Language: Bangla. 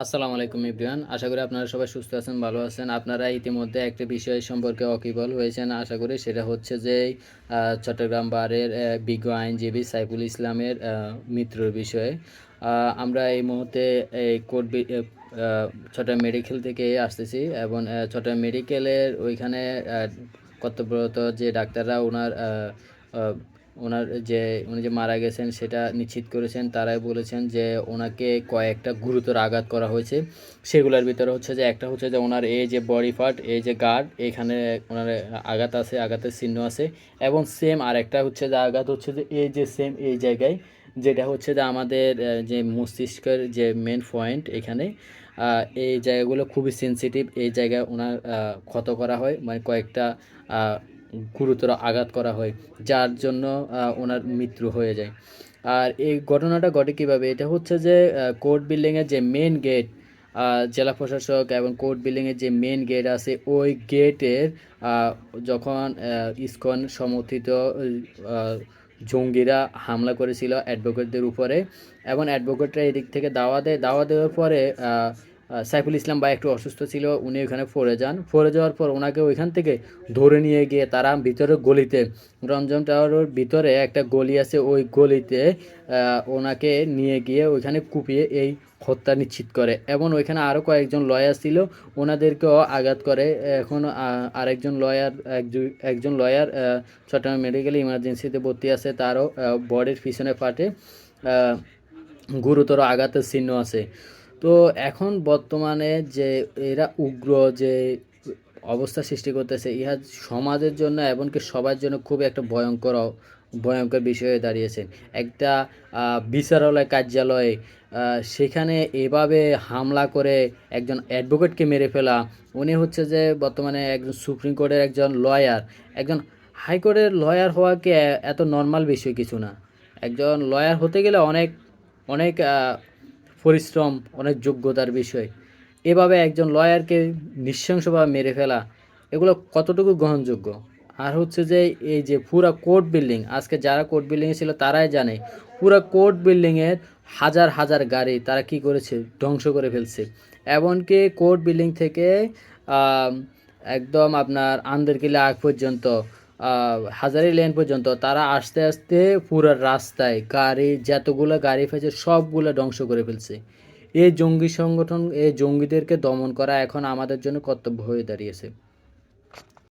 আসসালামু আলাইকুম এভরিওয়ান। আশা করি আপনারা সবাই সুস্থ আছেন, ভালো আছেন। আপনারা ইতিমধ্যে একটা বিষয় সম্পর্কে ওয়াকিবহাল হয়েছেন আশা করি। সেটা হচ্ছে যে চট্টগ্রাম বারের বিজ্ঞ আইনজীবী সাইফুল ইসলামের মৃত্যুর বিষয়ে। আমরা এই মুহূর্তে এই চট্টগ্রাম মেডিকেল থেকে আসতেছি এবং চট্টগ্রাম মেডিকেলের ওইখানে কর্তব্যরত যে ডাক্তাররা ওনার যে উনি যে মারা গেছেন সেটা নিশ্চিত করেছেন। তারাই বলেছেন যে ওনাকে কয়েকটা গুরুতর আঘাত করা হয়েছে। সেগুলোর ভিতরে হচ্ছে যে একটা হচ্ছে যে ওনার এই যে বডি পার্ট, এই যে গার্ড, এখানে ওনার আঘাত আছে, আঘাতের চিহ্ন আছে। এবং সেম আরেকটা হচ্ছে যে আঘাত হচ্ছে যে এই যে সেম এই জায়গায়, যেটা হচ্ছে যে আমাদের যে মস্তিষ্কের যে মেন পয়েন্ট এখানে, এই জায়গাগুলো খুবই সেন্সিটিভ। এই জায়গায় ওনার ক্ষত করা হয়, মানে কয়েকটা গুরুতর আঘাত করা হয়, যার জন্য ওনার মৃত্যু হয়ে যায়। আর এই ঘটনাটা ঘটে কীভাবে? এটা হচ্ছে যে কোর্ট বিল্ডিংয়ের যে মেন গেট, জেলা প্রশাসক এবং কোর্ট বিল্ডিংয়ের যে মেন গেট আছে, ওই গেটের যখন ইসকন সমর্থিত জঙ্গিরা হামলা করেছিল অ্যাডভোকেটদের উপরে, এবং অ্যাডভোকেটরা এদিক থেকে দাওয়া দেওয়ার পরে সাইফুল ইসলাম ভাই একটু অসুস্থ ছিল, উনি ওখানে পড়ে যান। পড়ে যাওয়ার পর ওনাকে ওইখান থেকে ধরে নিয়ে গিয়ে তারা ভিতরে গলিতে, রমজান টাওয়ারের ভিতরে একটা গলি আছে, ওই গলিতে ওনাকে নিয়ে গিয়ে ওইখানে কুপিয়ে এই হত্যা নিশ্চিত করে। এবং ওইখানে আরও কয়েকজন লয়ার ছিল, ওনাদেরকেও আঘাত করে। এখন আরেকজন লয়ার, একজন লয়ার চট্টগ্রাম মেডিকেল ইমার্জেন্সিতে ভর্তি আছে, তারও বডির পিছনে ফাটে গুরুতর আঘাতের চিহ্ন আছে। তো এখন বর্তমানে যে এরা উগ্র যে অবস্থা সৃষ্টি করতেছে, ইহা সমাজের জন্য এমনকি সবার জন্য খুব একটা ভয়ঙ্কর বিষয় হয়ে দাঁড়িয়েছে। একটা বিচারালয় কার্যালয়ে সেখানে এভাবে হামলা করে একজন অ্যাডভোকেটকে মেরে ফেলা। উনি হচ্ছে যে বর্তমানে একজন সুপ্রিম কোর্টের একজন লয়ার, একজন হাইকোর্টের লয়ার হওয়া কি এত নর্মাল বিষয় কিছু না। একজন লয়ার হতে গেলে অনেক অনেক পরিশ্রম, অনেক যোগ্যতার বিষয়। এভাবে একজন লয়ারকে নৃশংসভাবে মেরে ফেলা, এগুলো কতটুকু গ্রহণযোগ্য? আর হচ্ছে যে এই যে পুরা কোর্ট বিল্ডিং, আজকে যারা কোর্ট বিল্ডিংয়ে ছিল তারাই জানে, পুরা কোর্ট বিল্ডিংয়ের হাজার হাজার গাড়ি তারা কি করেছে, ধ্বংস করে ফেলছে। এমনকি কোর্ট বিল্ডিং থেকে একদম আপনার আন্দেরকিলা আগ পর্যন্ত, হাজারি লেন পর্যন্ত তারা আস্তে আস্তে পুরো রাস্তায় গাড়ি, যতগুলো গাড়ি ফেলছে সবগুলো ধ্বংস করে ফেলছে। এই জঙ্গি সংগঠন, এই জঙ্গিদেরকে দমন করা এখন আমাদের জন্য কর্তব্য হয়ে দাঁড়িয়েছে।